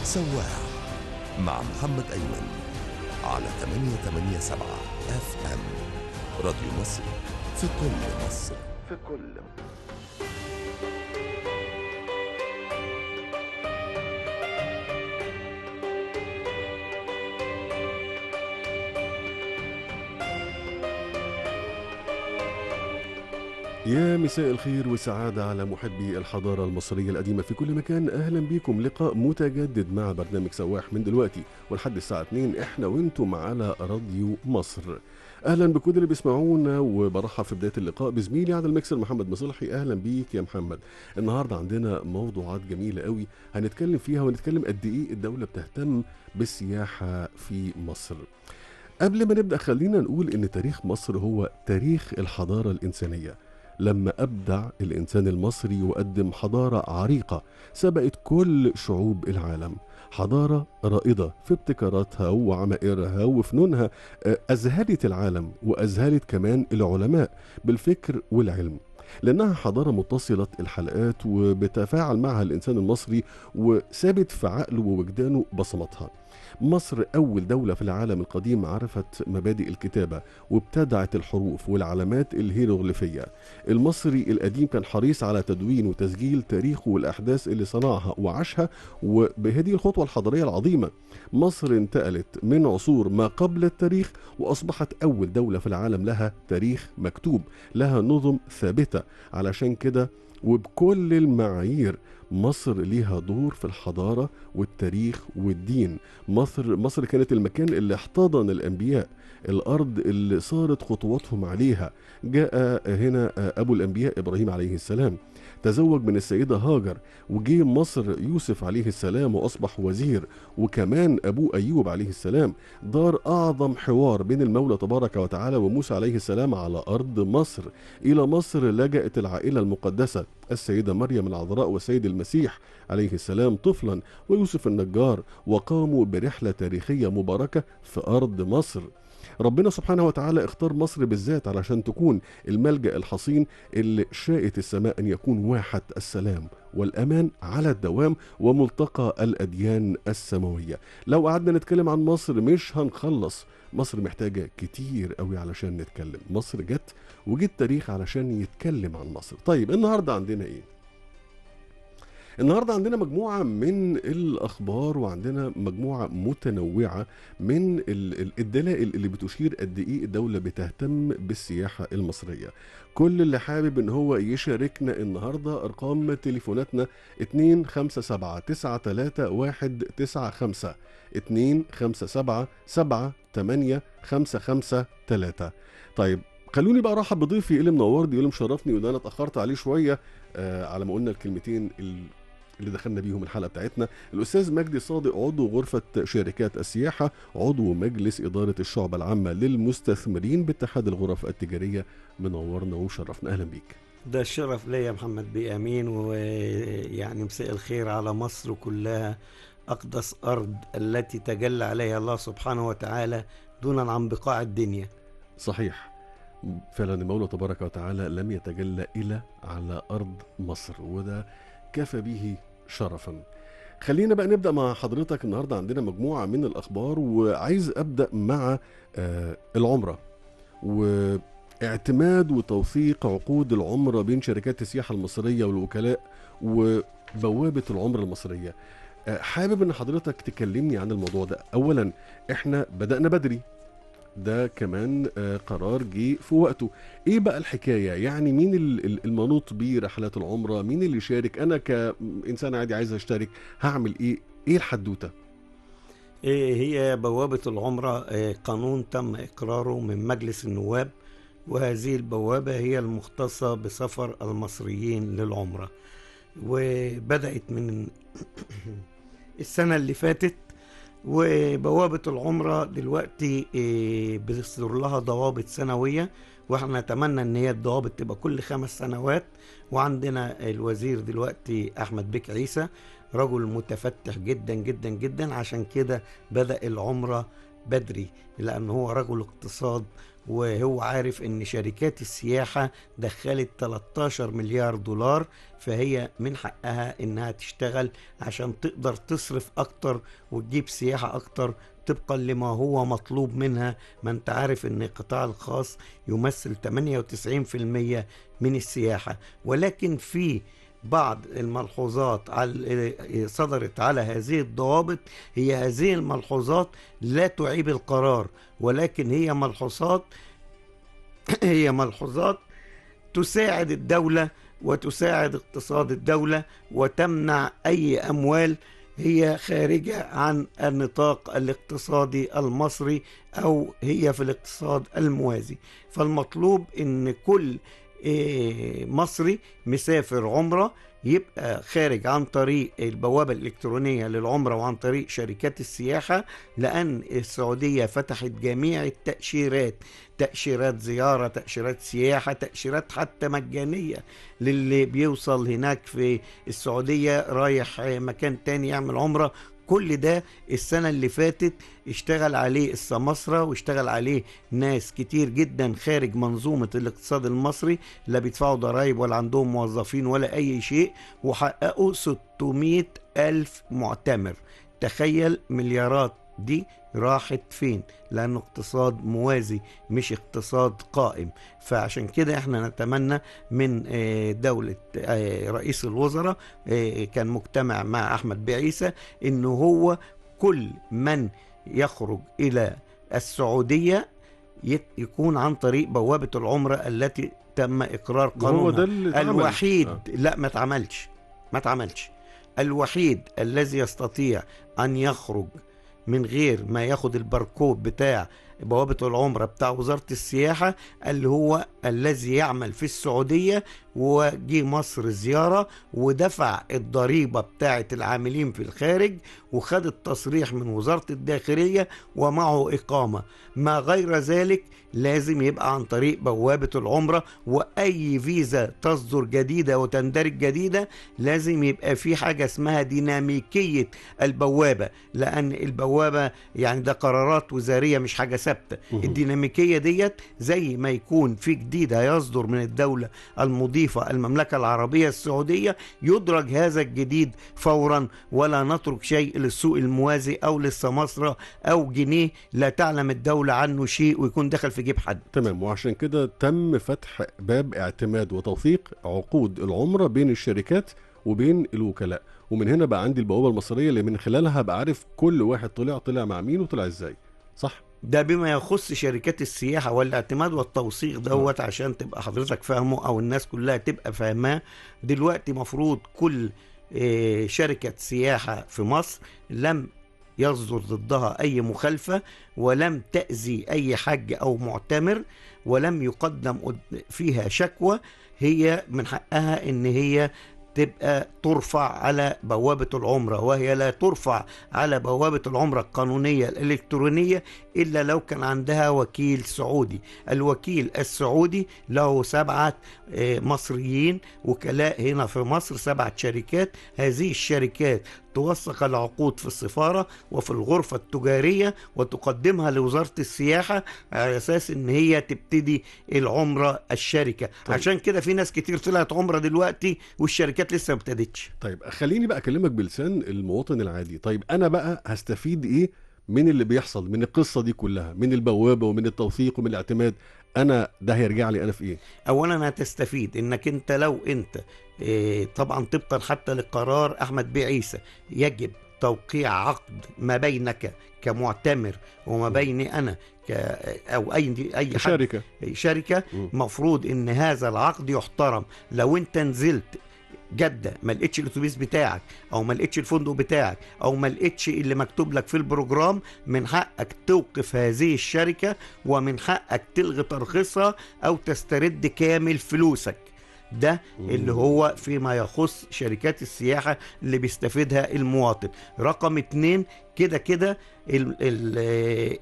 سواح مع محمد أيمن على 887 FM راديو مصر، في كل مصر. يا مساء الخير والسعادة على محبي الحضارة المصرية القديمة في كل مكان. أهلا بيكم لقاء متجدد مع برنامج سواح من دلوقتي ولحد الساعة 2 احنا وانتم على راديو مصر. أهلا بكل اللي بيسمعونا، وبرحب في بداية اللقاء بزميلي على المكسر محمد مصلحي. أهلا بيك يا محمد. النهاردة عندنا موضوعات جميلة قوي هنتكلم فيها، ونتكلم قد إيه الدولة بتهتم بالسياحة في مصر. قبل ما نبدأ خلينا نقول إن تاريخ مصر هو تاريخ الحضارة الإنسانية، لما أبدع الإنسان المصري وقدم حضارة عريقة سبقت كل شعوب العالم، حضارة رائدة في ابتكاراتها وعمائرها وفنونها، أذهلت العالم وأذهلت كمان العلماء بالفكر والعلم، لأنها حضارة متصلة الحلقات وبتفاعل معها الإنسان المصري وثابت في عقله ووجدانه بصمتها. مصر أول دولة في العالم القديم عرفت مبادئ الكتابة وابتدعت الحروف والعلامات الهيروغليفية. المصري القديم كان حريص على تدوين وتسجيل تاريخه والأحداث اللي صنعها وعاشها، وبهذه الخطوة الحضارية العظيمة مصر انتقلت من عصور ما قبل التاريخ وأصبحت أول دولة في العالم لها تاريخ مكتوب، لها نظم ثابتة. علشان كده وبكل المعايير مصر ليها دور في الحضارة والتاريخ والدين. مصر كانت المكان اللي احتضن الأنبياء، الأرض اللي صارت خطواتهم عليها. جاء هنا أبو الأنبياء إبراهيم عليه السلام، تزوج من السيدة هاجر، وجي مصر يوسف عليه السلام وأصبح وزير، وكمان أبوه أيوب عليه السلام. دار أعظم حوار بين المولى تبارك وتعالى وموسى عليه السلام على أرض مصر. إلى مصر لجأت العائلة المقدسة، السيدة مريم العذراء والسيد المسيح عليه السلام طفلا ويوسف النجار، وقاموا برحلة تاريخية مباركة في أرض مصر. ربنا سبحانه وتعالى اختار مصر بالذات علشان تكون الملجأ الحصين اللي شاءت السماء أن يكون واحد السلام والأمان على الدوام وملتقى الأديان السماوية. لو قعدنا نتكلم عن مصر مش هنخلص. مصر محتاجة كتير قوي علشان نتكلم. مصر جت وجت تاريخ علشان يتكلم عن مصر. طيب النهاردة عندنا ايه؟ النهاردة عندنا مجموعة من الأخبار، وعندنا مجموعة متنوعة من الدلائل اللي بتشير قد إيه الدولة بتهتم بالسياحة المصرية. كل اللي حابب إن هو يشاركنا النهاردة أرقام تليفوناتنا 257-93-195 257-78-553. طيب خلوني بقى ارحب بضيفي اللي منورني واللي مشرفني، وده انا اتاخرت عليه شويه على ما قلنا الكلمتين اللي دخلنا بيهم الحلقه بتاعتنا. الاستاذ مجدي صادق، عضو غرفه شركات السياحه، عضو مجلس اداره الشعبه العامه للمستثمرين باتحاد الغرف التجاريه، منورنا ومشرفنا. اهلا بيك. ده الشرف ليا محمد بيه امين، ويعني مساء الخير على مصر كلها، اقدس ارض التي تجلى عليها الله سبحانه وتعالى دونا عن بقاع الدنيا. صحيح، فعلا المولى تبارك وتعالى لم يتجلى إلا على أرض مصر، وده كفى به شرفا. خلينا بقى نبدأ مع حضرتك. النهاردة عندنا مجموعة من الأخبار، وعايز أبدأ مع العمرة واعتماد وتوثيق عقود العمرة بين شركات السياحة المصرية والوكلاء وبوابة العمرة المصرية. حابب أن حضرتك تكلمني عن الموضوع ده. أولا احنا بدأنا بدري، ده كمان قرار جه في وقته. ايه بقى الحكاية؟ يعني مين المنوط بيه رحلات العمرة؟ مين اللي يشارك؟ انا كإنسان عادي عايز اشترك هعمل ايه؟ ايه الحدوتة؟ هي بوابة العمرة قانون تم إقراره من مجلس النواب، وهذه البوابة هي المختصة بسفر المصريين للعمرة، وبدأت من السنة اللي فاتت. وبوابة العمرة دلوقتي بتصدر لها ضوابط سنوية، واحنا نتمنى ان هي الضوابط تبقى كل 5 سنوات. وعندنا الوزير دلوقتي احمد بك عيسى رجل متفتح جدا جدا جدا، عشان كده بدأ العمرة بدري، لأن هو رجل اقتصاد، وهو عارف ان شركات السياحة دخلت 13 مليار دولار، فهي من حقها انها تشتغل عشان تقدر تصرف اكتر وتجيب سياحة اكتر طبقا لما هو مطلوب منها. ما انت عارف ان القطاع الخاص يمثل 98% من السياحة، ولكن في بعض الملحوظات صدرت على هذه الضوابط. هي هذه الملحوظات لا تعيب القرار، ولكن هي ملحوظات تساعد الدولة وتساعد اقتصاد الدولة، وتمنع أي أموال هي خارجة عن النطاق الاقتصادي المصري أو هي في الاقتصاد الموازي. فالمطلوب إن كل مصري مسافر عمرة يبقى خارج عن طريق البوابة الإلكترونية للعمرة وعن طريق شركات السياحة، لأن السعودية فتحت جميع التأشيرات، تأشيرات زيارة، تأشيرات سياحة، تأشيرات حتى مجانية للي بيوصل هناك في السعودية رايح مكان تاني يعمل عمرة. كل ده السنة اللي فاتت اشتغل عليه السماسرة واشتغل عليه ناس كتير جدا خارج منظومة الاقتصاد المصري، لا بيدفعوا ضرائب ولا عندهم موظفين ولا أي شيء، وحققوا 600 ألف معتمر. تخيل مليارات دي راحت فين؟ لأنه اقتصاد موازي مش اقتصاد قائم. فعشان كده احنا نتمنى من دولة رئيس الوزراء، كان مجتمع مع أحمد بعيسى، انه هو كل من يخرج إلى السعودية يكون عن طريق بوابة العمرة التي تم إقرار قانونها. الوحيد لا ما تعملش الوحيد الذي يستطيع أن يخرج من غير ما ياخد الباركود بتاع بوابة العمرة بتاع وزارة السياحة، اللي هو الذي يعمل في السعودية وجي مصر زيارة ودفع الضريبة بتاعة العاملين في الخارج وخد التصريح من وزارة الداخلية ومعه إقامة. ما غير ذلك لازم يبقى عن طريق بوابة العمرة، وأي فيزا تصدر جديدة وتندرج جديدة لازم يبقى في حاجة اسمها ديناميكية البوابة، لأن البوابة يعني ده قرارات وزارية مش حاجة ثابتة. الديناميكية ديت زي ما يكون في جديد هيصدر من الدولة المضيفة المملكة العربية السعودية، يدرج هذا الجديد فورا، ولا نترك شيء للسوق الموازي أو للسماسرة أو جنيه لا تعلم الدولة عنه شيء ويكون دخل في جيب حد. تمام. وعشان كده تم فتح باب اعتماد وتوثيق عقود العمرة بين الشركات وبين الوكلاء، ومن هنا بقى عندي البوابة المصرية اللي من خلالها بقى عارف كل واحد طلع مع مين وطلع ازاي، صح؟ ده بما يخص شركات السياحة والاعتماد والتوثيق دوت، عشان تبقى حضرتك فاهمه أو الناس كلها تبقى فاهماه. دلوقتي مفروض كل شركة سياحة في مصر لم يصدر ضدها أي مخالفة، ولم تأذي أي حج أو معتمر، ولم يقدم فيها شكوى، هي من حقها إن هي تبقى ترفع على بوابة العمرة، وهي لا ترفع على بوابة العمرة القانونية الإلكترونية إلا لو كان عندها وكيل سعودي. الوكيل السعودي له 7 مصريين وكلاء هنا في مصر، 7 شركات. هذه الشركات توثق العقود في السفارة وفي الغرفة التجارية وتقدمها لوزارة السياحة على أساس إن هي تبتدي العمرة الشركة. طيب. عشان كده في ناس كتير طلعت عمرة دلوقتي والشركات لسه ما ابتدتش. طيب خليني بقى أكلمك بلسان المواطن العادي. طيب أنا بقى هستفيد إيه من اللي بيحصل من القصة دي كلها، من البوابة ومن التوثيق ومن الاعتماد؟ أنا ده هيرجع لي أنا في إيه؟ أولا هتستفيد إنك أنت لو أنت طبعا طبقا حتى لقرار أحمد بعيسى يجب توقيع عقد ما بينك كمعتمر وما بيني أنا أو أي شركة مفروض إن هذا العقد يحترم. لو أنت نزلت جدة ما لقيتش الاتوبيس بتاعك او ما لقيتش الفندق بتاعك او ما لقيتش اللي مكتوب لك في البروجرام، من حقك توقف هذه الشركة ومن حقك تلغي ترخيصها او تسترد كامل فلوسك. ده اللي هو فيما يخص شركات السياحة اللي بيستفيدها المواطن. رقم 2 كده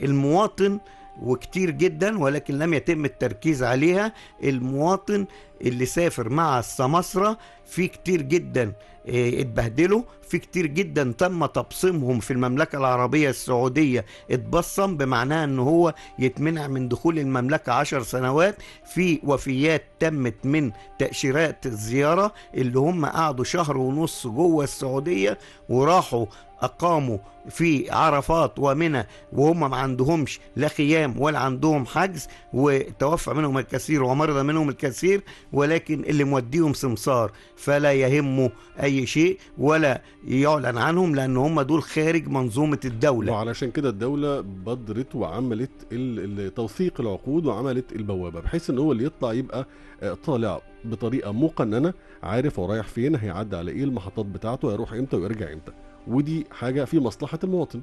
المواطن وكتير جدا ولكن لم يتم التركيز عليها، المواطن اللي سافر مع السماسرة في كتير جدا اتبهدلوا، في كتير جدا تم تبصيمهم في المملكة العربية السعودية، اتبصم بمعناه ان هو يتمنع من دخول المملكة 10 سنوات. في وفيات تمت من تأشيرات الزيارة اللي هم قعدوا شهر ونص جوه السعودية وراحوا أقاموا في عرفات ومنى وهم ما عندهمش لا خيام ولا عندهم حجز، وتوفى منهم الكثير ومرض منهم الكثير، ولكن اللي موديهم سمسار فلا يهمه أي شيء ولا يعلن عنهم، لأن هم دول خارج منظومة الدولة. وعلشان كده الدولة بدرت وعملت توثيق العقود وعملت البوابة، بحيث ان هو اللي يطلع يبقى طالع بطريقة مقننة، عارف هو رايح فين، هيعدي على ايه، المحطات بتاعته، هيروح امتى ويرجع امتى، ودي حاجة في مصلحة المواطن.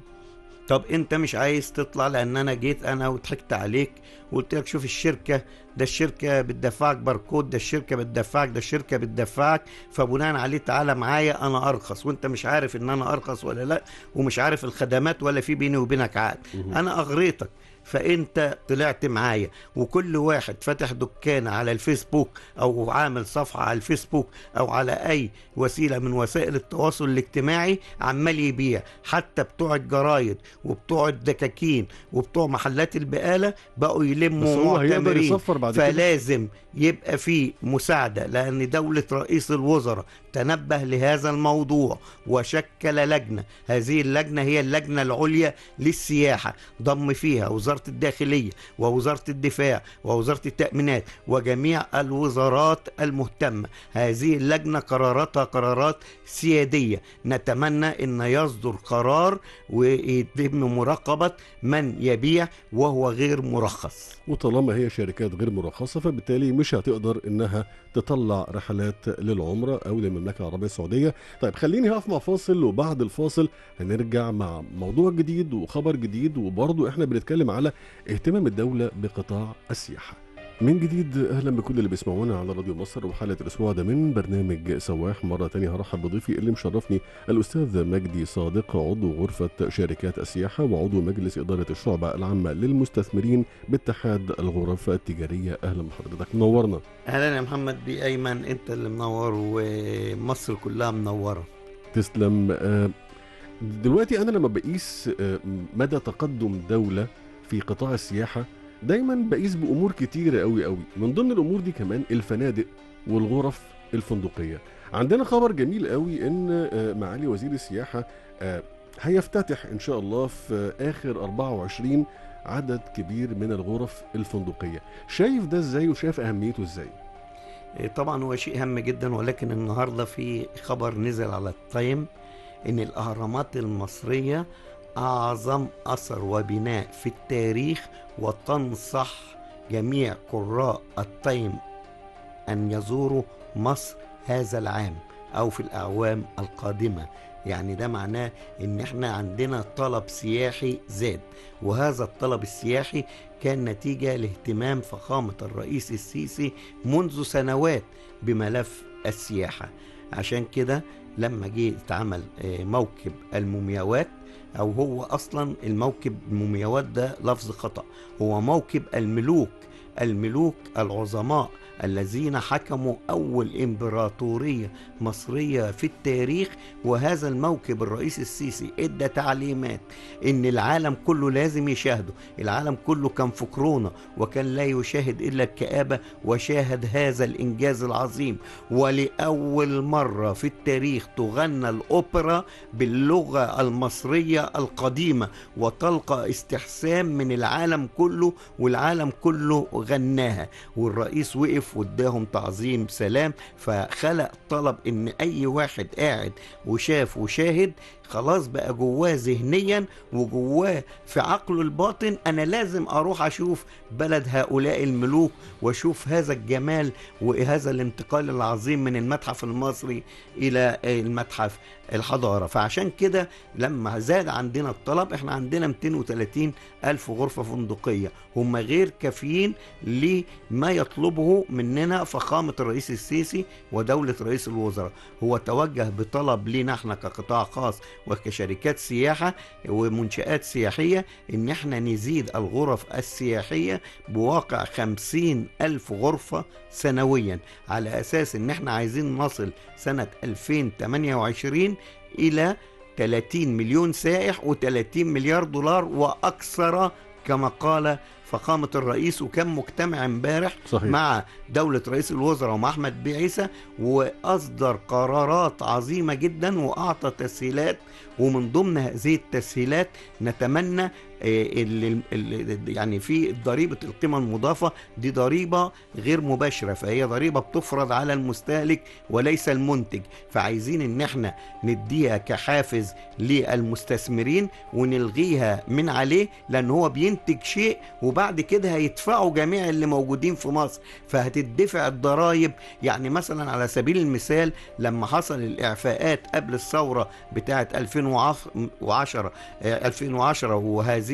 طب انت مش عايز تطلع لان انا جيت انا وضحكت عليك وقلت لك شوف الشركة، ده الشركة بتدفعك باركود، ده الشركة بتدفعك، ده الشركة بتدفعك، فبناء عليه تعالى معايا انا ارخص، وانت مش عارف ان انا ارخص ولا لا، ومش عارف الخدمات ولا في بيني وبينك عقد. انا اغريتك فانت طلعت معايا، وكل واحد فتح دكان على الفيسبوك او عامل صفحة على الفيسبوك او على اي وسيلة من وسائل التواصل الاجتماعي عمال يبيع، حتى بتوع الجرايد وبتوع الدكاكين وبتوع محلات البقالة بقوا يلموا معتمرين. فلازم يبقى في مساعدة، لأن دولة رئيس الوزراء تنبه لهذا الموضوع وشكل لجنة، هذه اللجنة هي اللجنة العليا للسياحة، ضم فيها وزارة الداخلية ووزارة الدفاع ووزارة التأمينات وجميع الوزارات المهتمة. هذه اللجنة قراراتها قرارات سيادية، نتمنى أن يصدر قرار ويتم مراقبة من يبيع وهو غير مرخص. وطالما هي شركات غير مرخصة فبالتالي مش هتقدر انها تطلع رحلات للعمرة او للمملكة العربية السعودية. طيب خليني هقف مع فاصل، وبعد الفاصل هنرجع مع موضوع جديد وخبر جديد، وبرضو احنا بنتكلم على اهتمام الدولة بقطاع السياحة. من جديد اهلا بكل اللي بيسمعونا على راديو مصر، وحلقه الاسبوع ده من برنامج سواح. مره تانية هرحب بضيفي اللي مشرفني الاستاذ مجدي صادق، عضو غرفه شركات السياحه وعضو مجلس اداره الشعبه العامه للمستثمرين باتحاد الغرف التجاريه. اهلا بحضرتك، منورنا. اهلا يا محمد بي ايمن، انت اللي منور ومصر كلها منوره. تسلم. دلوقتي انا لما بقيس مدى تقدم دوله في قطاع السياحه دايما بقيس بامور كتيره قوي قوي، من ضمن الامور دي كمان الفنادق والغرف الفندقيه. عندنا خبر جميل قوي ان معالي وزير السياحه هيفتتح ان شاء الله في اخر 24 عدد كبير من الغرف الفندقيه. شايف ده ازاي وشايف اهميته ازاي؟ طبعا هو شيء هام جدا، ولكن النهارده في خبر نزل على التايم ان الاهرامات المصريه أعظم أثر وبناء في التاريخ، وتنصح جميع قراء التايم أن يزوروا مصر هذا العام أو في الأعوام القادمة. يعني ده معناه إن احنا عندنا طلب سياحي زاد، وهذا الطلب السياحي كان نتيجة لاهتمام فخامة الرئيس السيسي منذ سنوات بملف السياحة. عشان كده لما جه اتعمل موكب المومياوات، او هو اصلا الموكب المومياوات ده لفظ خطأ، هو موكب الملوك، الملوك العظماء الذين حكموا أول إمبراطورية مصرية في التاريخ. وهذا الموكب الرئيس السيسي ادى تعليمات إن العالم كله لازم يشاهده. العالم كله كان في كورونا وكان لا يشاهد إلا الكآبة، وشاهد هذا الإنجاز العظيم. ولأول مرة في التاريخ تغنى الأوبرا باللغة المصرية القديمة وتلقى استحسان من العالم كله، والعالم كله غناها، والرئيس وقف واداهم تعظيم سلام. فخلق طلب ان اي واحد قاعد وشاف وشاهد خلاص بقى جواه ذهنيا وجواه في عقله الباطن انا لازم اروح اشوف بلد هؤلاء الملوك واشوف هذا الجمال وهذا الانتقال العظيم من المتحف المصري الى المتحف الحضارة. فعشان كده لما زاد عندنا الطلب، احنا عندنا 230 ألف غرفة فندقية، هم غير كافيين لما يطلبه مننا فخامة الرئيس السيسي ودولة رئيس الوزراء. هو توجه بطلب لنا احنا كقطاع خاص وكشركات سياحة ومنشآت سياحية إن احنا نزيد الغرف السياحية بواقع 50,000 غرفة سنويا، على أساس إن احنا عايزين نصل سنة 2028 إلى 30 مليون سائح و30 مليار دولار وأكثر كما قال فخامة الرئيس. وكان مجتمع امبارح صحيح. مع دولة رئيس الوزراء ومع أحمد بيه عيسى، وأصدر قرارات عظيمة جدا وأعطى تسهيلات، ومن ضمن هذه التسهيلات نتمنى يعني في ضريبة القيمة المضافة، دي ضريبة غير مباشرة، فهي ضريبة بتفرض على المستهلك وليس المنتج، فعايزين ان احنا نديها كحافز للمستثمرين ونلغيها من عليه، لان هو بينتج شيء وبعد كده هيدفعوا جميع اللي موجودين في مصر، فهتدفع الضرائب. يعني مثلا على سبيل المثال لما حصل الإعفاءات قبل الثورة بتاعة 2010 وهذه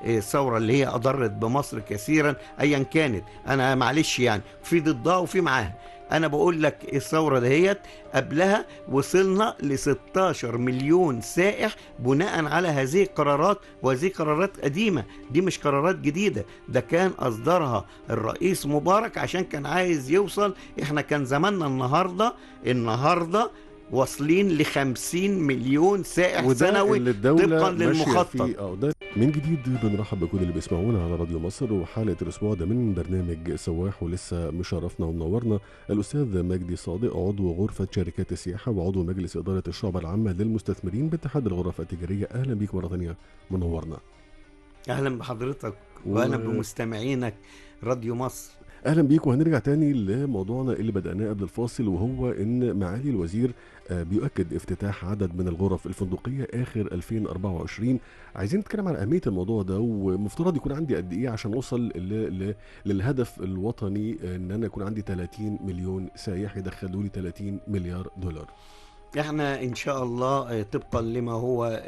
الثورة اللي هي أضرت بمصر كثيرا أيا كانت، أنا معلش يعني في ضدها وفي معاها، أنا بقول لك الثورة دهيت قبلها وصلنا ل 16 مليون سائح بناء على هذه القرارات، وهذه قرارات قديمة، دي مش قرارات جديدة، ده كان أصدرها الرئيس مبارك عشان كان عايز يوصل. إحنا كان زماننا النهاردة واصلين ل50 مليون سائح سنوي طبقا للمخطط. من جديد بنرحب بكل اللي بيسمعونا على راديو مصر، وحلقة الأسبوع ده من برنامج سواح، ولسه مشرفنا ومنورنا الأستاذ مجدي صادق، عضو غرفة شركات السياحة وعضو مجلس إدارة الشعبة العامة للمستثمرين باتحاد الغرف التجارية. أهلا بيك مرة ثانية، منورنا. أهلا بحضرتك وأنا بمستمعينك راديو مصر. اهلا بيك. وهنرجع تاني لموضوعنا اللي بدأناه قبل الفاصل، وهو ان معالي الوزير بيؤكد افتتاح عدد من الغرف الفندقية اخر 2024. عايزين نتكلم عن اهمية الموضوع ده، ومفترض يكون عندي قد ايه عشان اوصل للهدف الوطني ان انا يكون عندي 30 مليون سايح يدخلوا لي 30 مليار دولار. احنا ان شاء الله طبقا لما هو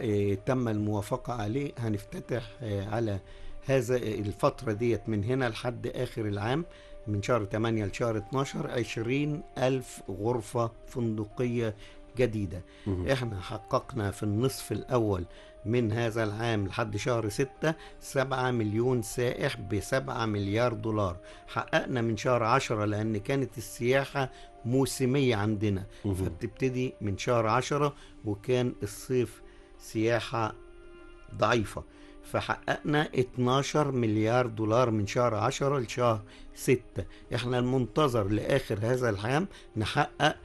تم الموافقة عليه هنفتتح على هذا الفترة ديت من هنا لحد آخر العام، من شهر 8 لشهر 12 20,000 غرفة فندقية جديدة. احنا حققنا في النصف الأول من هذا العام لحد شهر 6 7 مليون سائح ب7 مليار دولار. حققنا من شهر 10 لأن كانت السياحة موسمية عندنا، فبتبتدي من شهر 10 وكان الصيف سياحة ضعيفة، فحققنا 12 مليار دولار من شهر 10 لشهر 6. احنا المنتظر لآخر هذا العام نحقق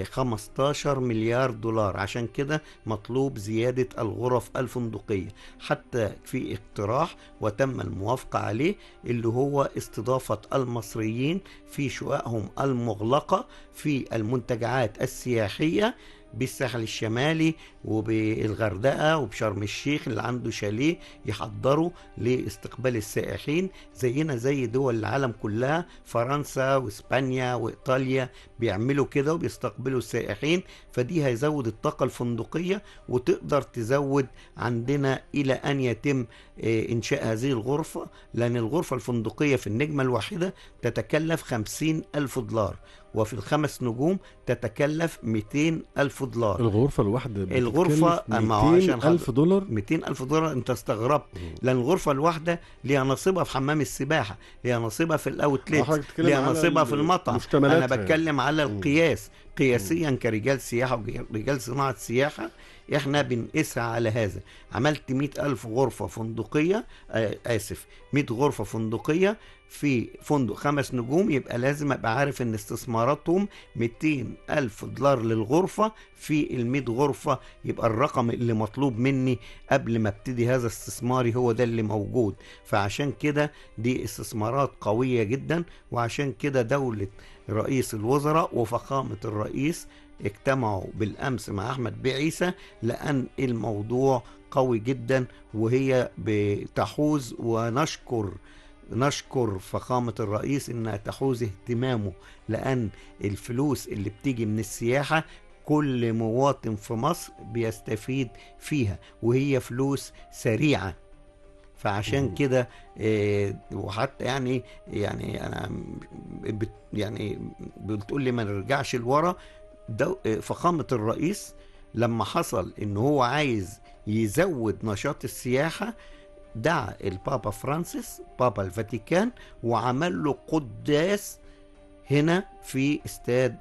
15 مليار دولار، عشان كده مطلوب زيادة الغرف الفندقية. حتى في اقتراح وتم الموافقة عليه اللي هو استضافة المصريين في شققهم المغلقة في المنتجعات السياحية بالساحل الشمالي وبالغردقة وبشرم الشيخ اللي عنده شاليه، يحضروا لاستقبال السائحين زينا زي دول العالم كلها. فرنسا واسبانيا وايطاليا بيعملوا كده وبيستقبلوا السائحين، فدي هيزود الطاقة الفندقية وتقدر تزود عندنا إلى أن يتم إنشاء هذه الغرفة، لأن الغرفة الفندقية في النجمة الواحدة تتكلف 50,000 دولار، وفي الخمس نجوم تتكلف 200,000 دولار. الغرفة الواحدة الغرفة 200,000 دولار. 200,000 دولار. انت استغربت لأن الغرفة الواحدة ليها نصيبها في حمام السباحة، ليها نصيبها في الأوتليت، ليها نصيبها في المطعم. أنا بتكلم على القياس، قياسيا كرجال سياحة ورجال صناعة سياحة احنا بنقيسها على هذا. عملت 100,000 غرفة فندقية، 100 غرفة فندقية في فندق 5 نجوم، يبقى لازم ابقى عارف ان استثماراتهم 200,000 دولار للغرفة في 100 غرفة، يبقى الرقم اللي مطلوب مني قبل ما ابتدي هذا استثماري هو ده اللي موجود. فعشان كده دي استثمارات قوية جدا، وعشان كده دولة رئيس الوزراء وفخامة الرئيس اجتمعوا بالأمس مع أحمد بيه عيسى، لأن الموضوع قوي جدا وهي بتحوز، ونشكر فخامة الرئيس إنها تحوز اهتمامه، لأن الفلوس اللي بتيجي من السياحة كل مواطن في مصر بيستفيد فيها، وهي فلوس سريعة. فعشان كده وحتى يعني أنا يعني بتقول لي ما نرجعش لورا. فخامة الرئيس لما حصل إن هو عايز يزود نشاط السياحة، دعا البابا فرانسيس بابا الفاتيكان وعمل له قداس هنا في استاد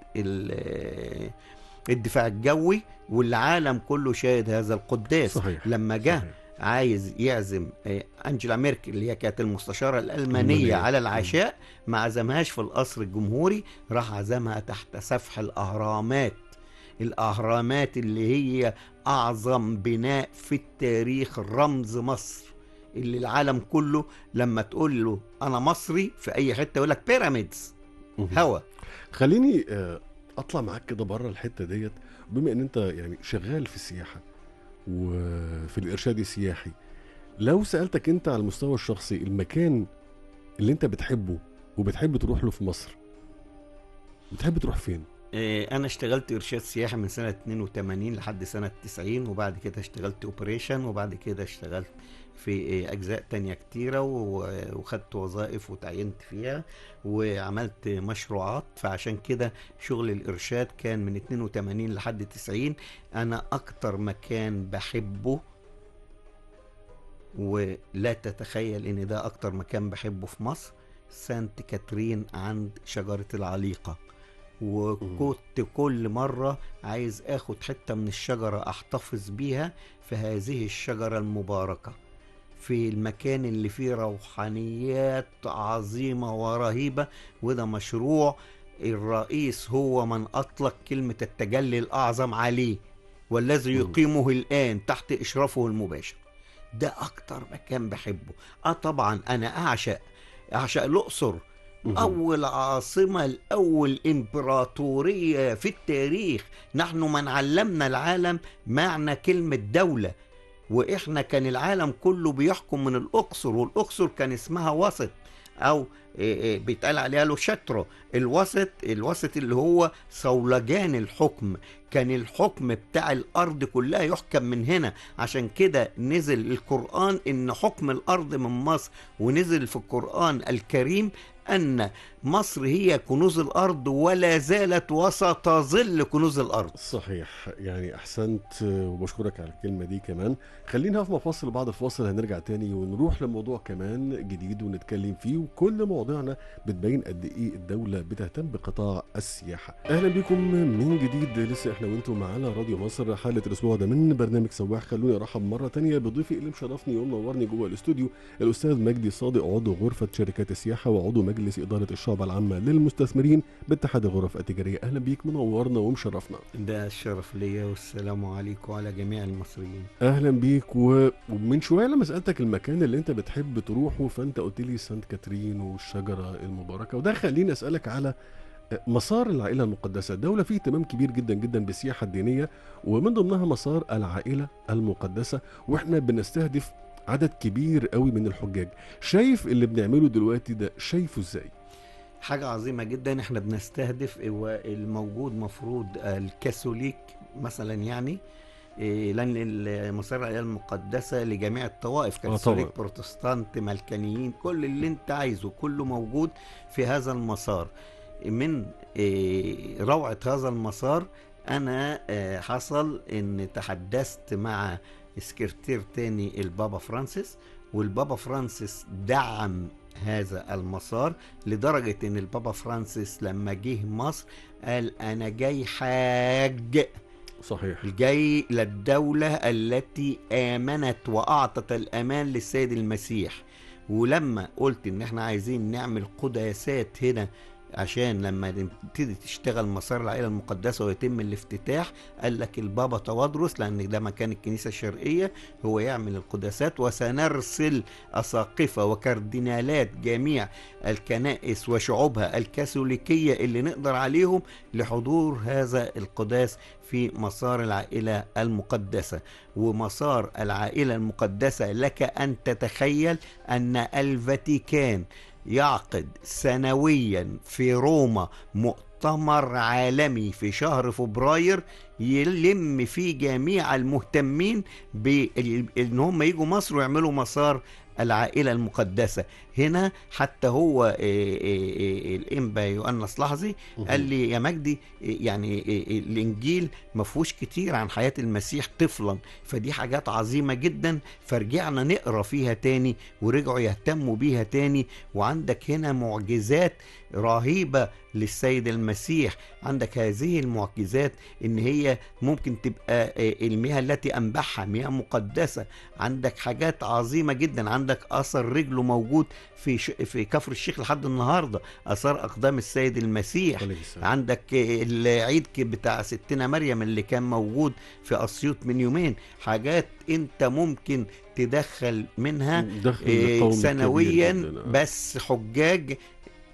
الدفاع الجوي، والعالم كله شاهد هذا القداس. صحيح. لما جه صحيح. عايز يعزم أنجيلا ميركل اللي هي كانت المستشارة الألمانية على العشاء، ما عزمهاش في القصر الجمهوري، راح عزمها تحت سفح الأهرامات. الأهرامات اللي هي أعظم بناء في التاريخ، رمز مصر، اللي العالم كله لما تقول له أنا مصري في أي حتة يقول لك بيراميدز هوا. خليني اطلع معاك كده بره الحته ديت، بما ان انت يعني شغال في السياحه وفي الارشاد السياحي. لو سالتك انت على المستوى الشخصي المكان اللي انت بتحبه وبتحب تروح له في مصر، بتحب تروح فين؟ أنا اشتغلت إرشاد سياحي من سنة 82 لحد سنة 90، وبعد كده اشتغلت أوبريشن، وبعد كده اشتغلت في أجزاء تانية كتيرة، وخدت وظائف وتعينت فيها وعملت مشروعات. فعشان كده شغل الإرشاد كان من 82 لحد 90. أنا أكتر مكان بحبه، ولا تتخيل إن ده أكتر مكان بحبه في مصر، سانت كاترين عند شجرة العليقة. وكنت كل مرة عايز اخد حتة من الشجرة احتفظ بيها في هذه الشجرة المباركة، في المكان اللي فيه روحانيات عظيمة ورهيبة. وده مشروع الرئيس هو من اطلق كلمة التجلي الاعظم عليه، والذي يقيمه الان تحت اشرافه المباشر. ده اكتر مكان بحبه. طبعا انا اعشق الاقصر، أول عاصمة، الأول إمبراطورية في التاريخ. نحن من علمنا العالم معنى كلمة دولة، وإحنا كان العالم كله بيحكم من الأقصر، والأقصر كان اسمها وسط، أو بيتقال عليها له شترو. الوسط اللي هو صولجان الحكم، كان الحكم بتاع الأرض كلها يحكم من هنا. عشان كده نزل القرآن إن حكم الأرض من مصر، ونزل في القرآن الكريم أن مصر هي كنوز الأرض ولا زالت وستظل كنوز الأرض. صحيح، يعني أحسنت وبشكرك على الكلمة دي كمان. خلينا نقف مفاصل، بعد الفاصل هنرجع تاني ونروح لموضوع كمان جديد ونتكلم فيه، وكل مواضيعنا بتبين قد إيه الدولة بتهتم بقطاع السياحة. أهلا بكم من جديد، لسه إحنا وإنتم على راديو مصر، حالة الأسبوع ده من برنامج سواح. خلوني أرحب مرة تانية بضيفي اللي مشرفني ومنورني جوه الاستوديو، الأستاذ مجدي صادق، عضو غرفة شركات السياحة وعضو مجلس إدارة الشعبة العامة للمستثمرين باتحاد الغرف التجارية. أهلا بيك، منورنا ومشرفنا. ده الشرف ليا، والسلام عليكم وعلى جميع المصريين. أهلا بيك. ومن شوية لما سألتك المكان اللي أنت بتحب تروحه، فأنت قلت لي سانت كاترين والشجرة المباركة، وده خليني أسألك على مسار العائلة المقدسة. الدولة فيه اهتمام كبير جدا جدا بالسياحة الدينية، ومن ضمنها مسار العائلة المقدسة، وإحنا بنستهدف عدد كبير قوي من الحجاج. شايف اللي بنعمله دلوقتي ده، شايفه ازاي؟ حاجة عظيمة جدا. احنا بنستهدف الموجود مفروض الكاثوليك مثلا، يعني لأن مسار العائلة المقدسة لجميع الطوائف، كاثوليك، بروتستانت، ملكانيين، كل اللي انت عايزه كله موجود في هذا المسار. من روعة هذا المسار أنا حصل إن تحدثت مع سكرتير تاني البابا فرانسيس، والبابا فرانسيس دعم هذا المسار لدرجة إن البابا فرانسيس لما جه مصر قال أنا جاي حاج. صحيح، جاي للدولة التي آمنت وأعطت الأمان للسيد المسيح. ولما قلت إن احنا عايزين نعمل قداسات هنا عشان لما تبتدي تشتغل مسار العائلة المقدسة ويتم الافتتاح، قال لك البابا توادرس، لأن ده مكان الكنيسة الشرقية، هو يعمل القداسات، وسنرسل أساقفة وكاردينالات جميع الكنائس وشعوبها الكاثوليكية اللي نقدر عليهم لحضور هذا القداس في مسار العائلة المقدسة. ومسار العائلة المقدسة لك أن تتخيل أن الفاتيكان يعقد سنويا في روما مؤتمر عالمي في شهر فبراير يلم فيه جميع المهتمين بان هم يجوا مصر ويعملوا مسار العائلة المقدسة هنا. حتى هو الإنبا يؤنس لحظي قال لي يا مجدي يعني الإنجيل ما فيهوش كتير عن حياة المسيح طفلا، فدي حاجات عظيمة جدا، فرجعنا نقرأ فيها تاني ورجعوا يهتموا بيها تاني. وعندك هنا معجزات رهيبة للسيد المسيح. عندك هذه المعجزات ان هي ممكن تبقى المياه التي انبعها مياه مقدسة. عندك حاجات عظيمة جدا، عندك اثر رجله موجود في كفر الشيخ لحد النهاردة، اثار اقدام السيد المسيح. عندك العيد بتاع ستنا مريم اللي كان موجود في اسيوط من يومين. حاجات انت ممكن تدخل منها سنويا بس حجاج،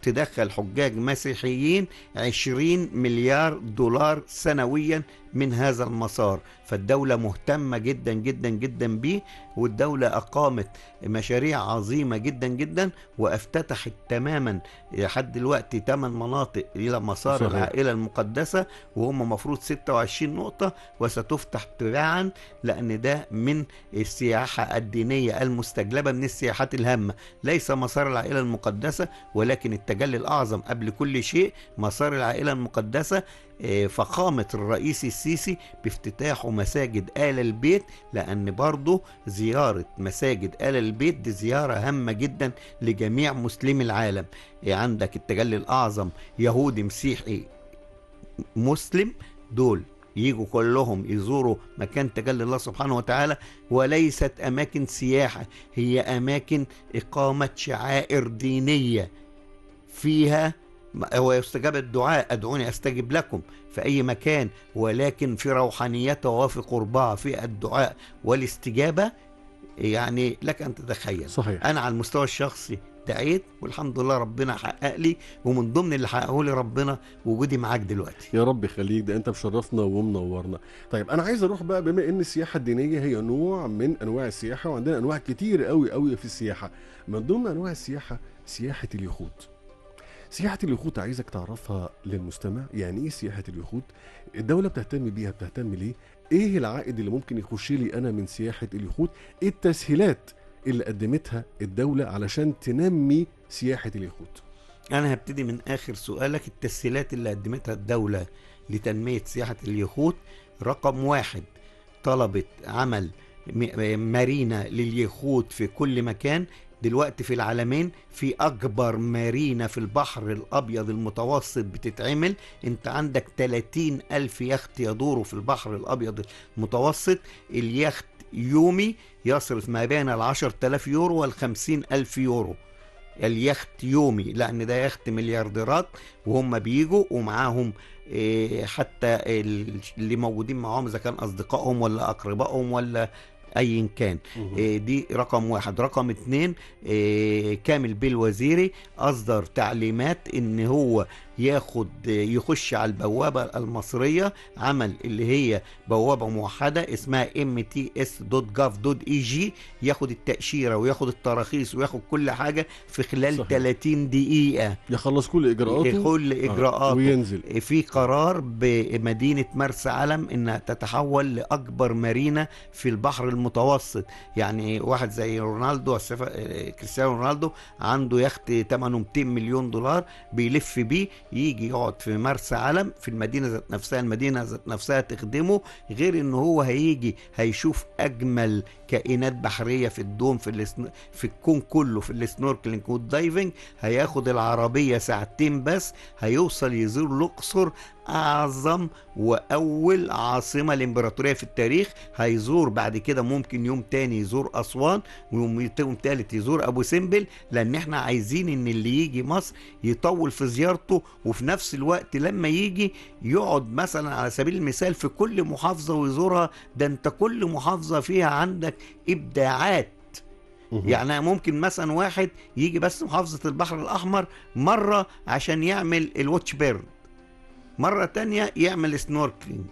تدخل حجاج مسيحيين 20 مليار دولار سنويا من هذا المسار. فالدولة مهتمة جدا جدا جدا به، والدولة أقامت مشاريع عظيمة جدا جدا، وافتتحت تماما لحد دلوقتي 8 مناطق إلى مسار العائلة المقدسة، وهم مفروض 26 نقطة وستفتح تباعا، لأن ده من السياحة الدينية المستجلبة، من السياحات الهامة. ليس مسار العائلة المقدسة ولكن التجلي الأعظم قبل كل شيء مسار العائلة المقدسة. فقامة الرئيس السيسي بافتتاح مساجد آل البيت، لأن برضو زيارة مساجد آل البيت دي زيارة هامة جدا لجميع مسلمي العالم. عندك التجلي الأعظم يهودي مسيحي مسلم، دول يجوا كلهم يزوروا مكان تجلي الله سبحانه وتعالى، وليست أماكن سياحة، هي أماكن إقامة شعائر دينية فيها ويستجاب الدعاء، أدعوني أستجب لكم في أي مكان، ولكن في روحانيته وفي قربها في الدعاء والاستجابة. يعني لك أن تتخيل. صحيح. أنا على المستوى الشخصي دعيت والحمد لله ربنا حقق لي، ومن ضمن اللي حققه لي ربنا وجودي معاك دلوقتي. يا رب يخليك، ده انت مشرفنا ومنورنا. طيب انا عايز اروح بقى، بما ان السياحه الدينيه هي نوع من انواع السياحه، وعندنا انواع كتير قوي قوي في السياحه، من ضمن انواع السياحه سياحه اليخوت. سياحة اليخوت عايزك تعرفها للمستمع، يعني ايه سياحة اليخوت؟ الدولة بتهتم بيها، بتهتم ليه؟ ايه العائد اللي ممكن يخش لي انا من سياحة اليخوت؟ ايه التسهيلات اللي قدمتها الدولة علشان تنمي سياحة اليخوت؟ انا هبتدي من اخر سؤالك. التسهيلات اللي قدمتها الدولة لتنمية سياحة اليخوت: رقم 1 طلبت عمل مارينا لليخوت في كل مكان. دلوقتي في العالمين في أكبر مارينا في البحر الأبيض المتوسط بتتعمل. انت عندك 30,000 يخت يدوروا في البحر الأبيض المتوسط. اليخت يومي يصرف ما بين 10,000 يورو و50,000 يورو اليخت يومي، لأن ده يخت مليارديرات وهم بيجوا ومعاهم حتى اللي موجودين معاهم إذا كان أصدقائهم ولا أقربائهم ولا ايا كان. دي رقم 1. رقم 2 كامل بيه الوزيري اصدر تعليمات ان هو يخش على البوابة المصرية، عمل اللي هي بوابة موحدة اسمها mts.gov.eg، ياخد التأشيرة وياخد التراخيص وياخد كل حاجة في خلال صحيح. 30 دقيقة يخلص كل إجراءاته وينزل. في قرار بمدينة مرسى علم انها تتحول لأكبر مارينا في البحر المتوسط. يعني واحد زي رونالدو كريستيانو رونالدو عنده يخت ثمنه 200 مليون دولار بيلف بيه، يجي يقعد في مرسى علم في المدينة ذات نفسها، المدينة ذات نفسها تخدمه، غير انه هو هيجي هيشوف اجمل كائنات بحرية في الدوم في الكون كله في السنوركلينج والدايفنج. هياخد العربية ساعتين بس هيوصل يزور الأقصر، أعظم وأول عاصمة الإمبراطورية في التاريخ. هيزور بعد كده ممكن يوم تاني يزور أسوان، ويوم تالت يزور أبو سمبل، لأن احنا عايزين إن اللي يجي مصر يطول في زيارته، وفي نفس الوقت لما يجي يقعد مثلا على سبيل المثال في كل محافظة ويزورها. ده انت كل محافظة فيها عندك إبداعات. يعني ممكن مثلا واحد يجي بس محافظة البحر الأحمر مرة عشان يعمل الواتش بيرد، مرة تانية يعمل سنوركلينج،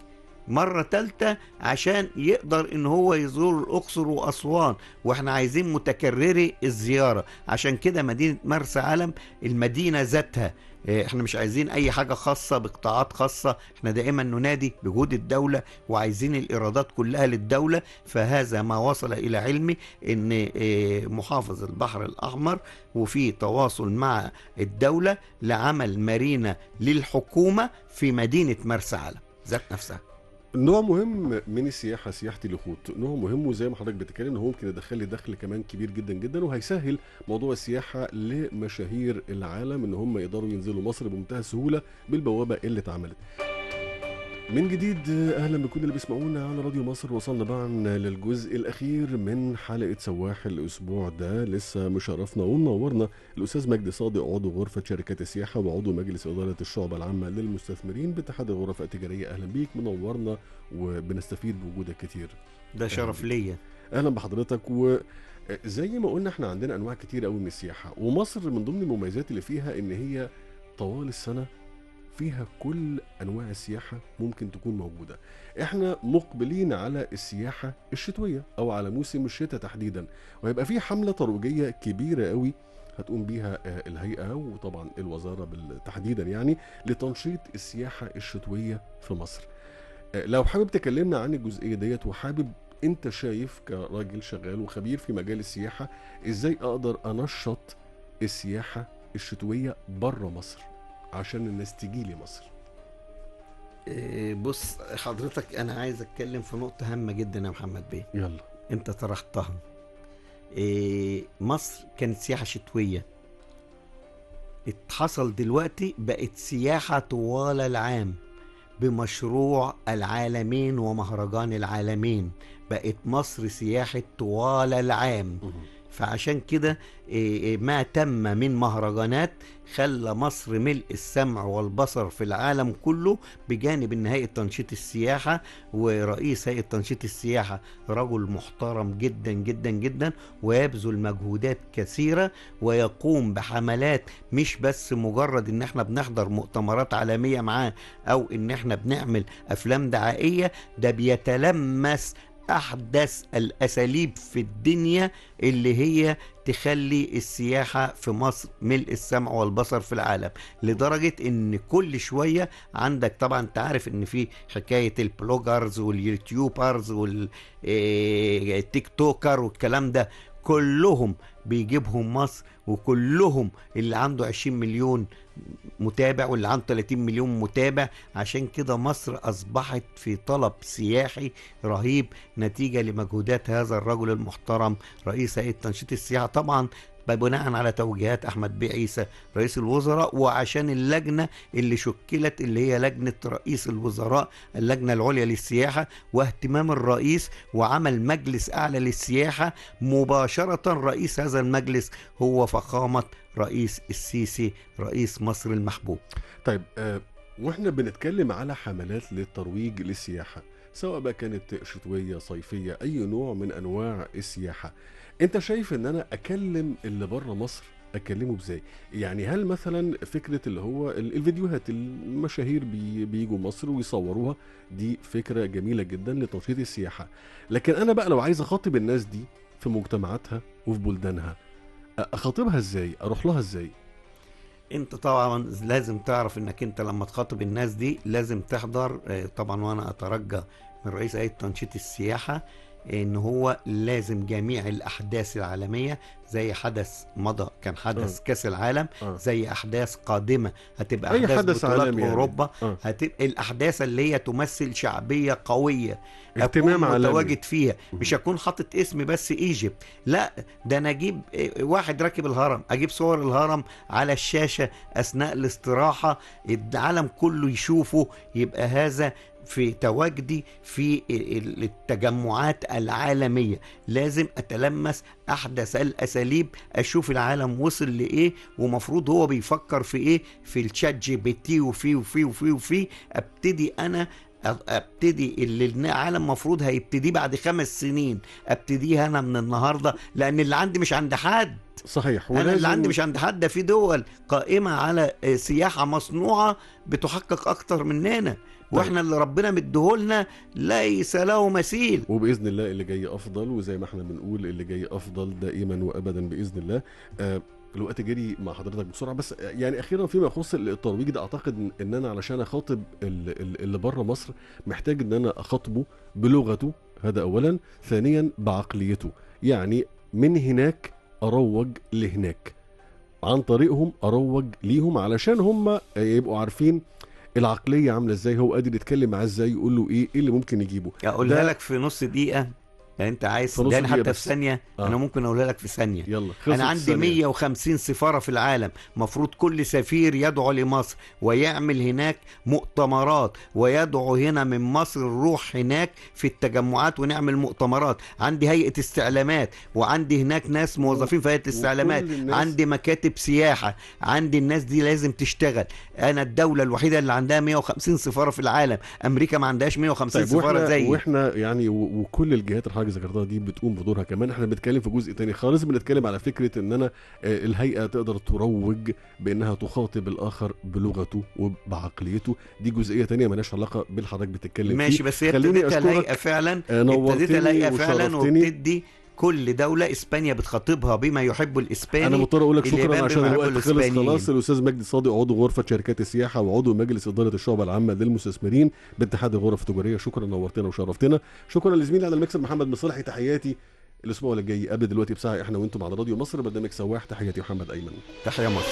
مرة تالتة عشان يقدر ان هو يزور الاقصر واسوان، واحنا عايزين متكرري الزيارة. عشان كده مدينة مرسى علم المدينة ذاتها، احنا مش عايزين اي حاجة خاصة بقطاعات خاصة، احنا دائما ننادي بجهود الدولة وعايزين الايرادات كلها للدولة. فهذا ما وصل الى علمي ان محافظ البحر الاحمر وفي تواصل مع الدولة لعمل مارينا للحكومة في مدينة مرسى علم ذات نفسها. نوع مهم من السياحه سياحه اليخوت، نوع مهم، وزي ما حضرتك بتتكلم ان هو ممكن يدخل لي دخل كمان كبير جدا جدا، وهيسهل موضوع السياحه لمشاهير العالم ان هم يقدروا ينزلوا مصر بمنتهى السهوله بالبوابه اللي اتعملت. من جديد اهلا بكل اللي بيسمعونا على راديو مصر. وصلنا بقى للجزء الاخير من حلقه سواح الاسبوع ده. لسه مشرفنا ومنورنا الاستاذ مجدي صادق، عضو غرفه شركات السياحه وعضو مجلس اداره الشعبه العامه للمستثمرين باتحاد الغرف التجاريه. اهلا بيك، منورنا وبنستفيد بوجودك كتير. ده شرف ليا. اهلا بحضرتك. وزي ما قلنا احنا عندنا انواع كتير قوي من السياحه، ومصر من ضمن المميزات اللي فيها ان هي طوال السنه فيها كل انواع السياحه ممكن تكون موجوده. احنا مقبلين على السياحه الشتويه او على موسم الشتاء تحديدا، وهيبقى في حمله ترويجيه كبيره قوي هتقوم بيها الهيئه وطبعا الوزاره تحديدا يعني لتنشيط السياحه الشتويه في مصر. لو حابب تكلمنا عن الجزئيه ديت، وحابب انت شايف كراجل شغال وخبير في مجال السياحه ازاي اقدر انشط السياحه الشتويه بره مصر عشان الناس تيجي لي مصر. بص حضرتك، انا عايز اتكلم في نقطة هامة جدا يا محمد بيه. يلا. انت طرحتها. مصر كانت سياحة شتوية، اتحصل دلوقتي بقت سياحة طوال العام بمشروع العالمين ومهرجان العالمين. بقت مصر سياحة طوال العام. فعشان كده ما تم من مهرجانات خلى مصر ملء السمع والبصر في العالم كله، بجانب ان هيئة تنشيط السياحة ورئيس هيئة تنشيط السياحة رجل محترم جدا جدا جدا، ويبذل مجهودات كثيرة ويقوم بحملات، مش بس مجرد ان احنا بنحضر مؤتمرات عالمية معاه او ان احنا بنعمل افلام دعائية، ده بيتلمس أحدث الأساليب في الدنيا اللي هي تخلي السياحة في مصر ملء السمع والبصر في العالم. لدرجة ان كل شوية عندك، طبعا انت عارف ان في حكاية البلوجرز واليوتيوبرز والتيك توكر والكلام ده، كلهم بيجيبهم مصر، وكلهم اللي عنده 20 مليون متابع واللي عنده 30 مليون متابع. عشان كده مصر أصبحت في طلب سياحي رهيب نتيجة لمجهودات هذا الرجل المحترم رئيس هيئة تنشيط السياحة، طبعا بناء على توجيهات أحمد بيه عيسى رئيس الوزراء، وعشان اللجنة اللي شكلت اللي هي لجنة رئيس الوزراء، اللجنة العليا للسياحة، واهتمام الرئيس وعمل مجلس أعلى للسياحة. مباشرة رئيس هذا المجلس هو فخامة رئيس السيسي رئيس مصر المحبوب. طيب واحنا بنتكلم على حملات للترويج للسياحة، سواء بقى كانت شتوية صيفية أي نوع من أنواع السياحة، انت شايف ان انا اكلم اللي بره مصر اكلمه بزاي؟ يعني هل مثلا فكرة اللي هو الفيديوهات المشاهير بيجوا مصر ويصوروها، دي فكرة جميلة جدا لتنشيط السياحة، لكن انا بقى لو عايز اخاطب الناس دي في مجتمعاتها وفي بلدانها، اخاطبها ازاي؟ اروح لها ازاي؟ انت طبعا لازم تعرف انك انت لما تخاطب الناس دي لازم تحضر، طبعا وانا اترجى من رئيس هيئة تنشيط السياحة ان هو لازم جميع الاحداث العالميه، زي حدث مضى كان حدث كاس العالم، زي احداث قادمه هتبقى أي احداث حدث بطولات عالمي اوروبا يعني. هتبقى الاحداث اللي هي تمثل شعبيه قويه اهتمام اكون عالمي متواجد فيها. مش اكون حاطط اسم بس ايجيبت، لا، ده انا اجيب واحد راكب الهرم، اجيب صور الهرم على الشاشه اثناء الاستراحه، العالم كله يشوفه. يبقى هذا في تواجدي في التجمعات العالمية، لازم أتلمس أحدث الأساليب، أشوف العالم وصل لإيه ومفروض هو بيفكر في إيه في الشات جي بي تي وفي أبتدي أنا اللي العالم مفروض هيبتدي بعد 5 سنين، ابتديها أنا من النهاردة، لأن اللي عندي مش عند حد. صحيح. أنا اللي عندي مش عند حد، في دول قائمة على سياحة مصنوعة بتحقق أكتر مننا. واحنا اللي ربنا مديهولنا ليس له مثيل. وباذن الله اللي جاي افضل، وزي ما احنا بنقول اللي جاي افضل دائما وابدا باذن الله. الوقت جري مع حضرتك بسرعه، بس يعني اخيرا فيما يخص الترويج ده، اعتقد ان انا علشان اخاطب اللي بره مصر محتاج ان انا اخاطبه بلغته، هذا اولا. ثانيا بعقليته، يعني من هناك اروج لهناك، عن طريقهم اروج ليهم علشان هم يبقوا عارفين العقليه عامله ازاي، هو قادر يتكلم معاه ازاي، يقول له ايه اللي ممكن يجيبه. اقولها لك في نص دقيقه، يعني انت عايز تداني حتى في ثانيه؟ انا ممكن اقولها لك في ثانيه. يلا، انا عندي 150 سفاره في العالم، مفروض كل سفير يدعو لمصر ويعمل هناك مؤتمرات، ويدعو هنا من مصر نروح هناك في التجمعات ونعمل مؤتمرات. عندي هيئه استعلامات، وعندي هناك ناس موظفين في هيئه الاستعلامات، عندي مكاتب سياحه، عندي الناس دي لازم تشتغل. انا الدوله الوحيده اللي عندها 150 سفاره في العالم، امريكا ما عندهاش 150 سفاره زي. واحنا يعني وكل الجهات اللي ذكرتها دي بتقوم بدورها كمان. احنا بنتكلم في جزء تاني خالص، بنتكلم على فكره ان انا الهيئه تقدر تروج بانها تخاطب الاخر بلغته وبعقليته. دي جزئيه تانية مالهاش علاقه بالحضرتك بتتكلم فيه. ماشي، بس هي ابتدت الهيئه فعلا، وبتدي كل دولة إسبانيا بتخاطبها بما يحب الإسباني. أنا مضطر أقول لك شكرا عشان الوقت خلص خلاص. الأستاذ مجدي صادق، عضو غرفة شركات السياحة وعضو مجلس إدارة الشعبة العامة للمستثمرين باتحاد الغرف التجارية، شكرا، نورتنا وشرفتنا. شكرا لزميلي على المكسب محمد مصلحي، تحياتي. الأسبوع اللي جاي قبل دلوقتي بساعة إحنا وأنتم على راديو مصر برنامج سواح. تحياتي محمد أيمن. تحية مصر.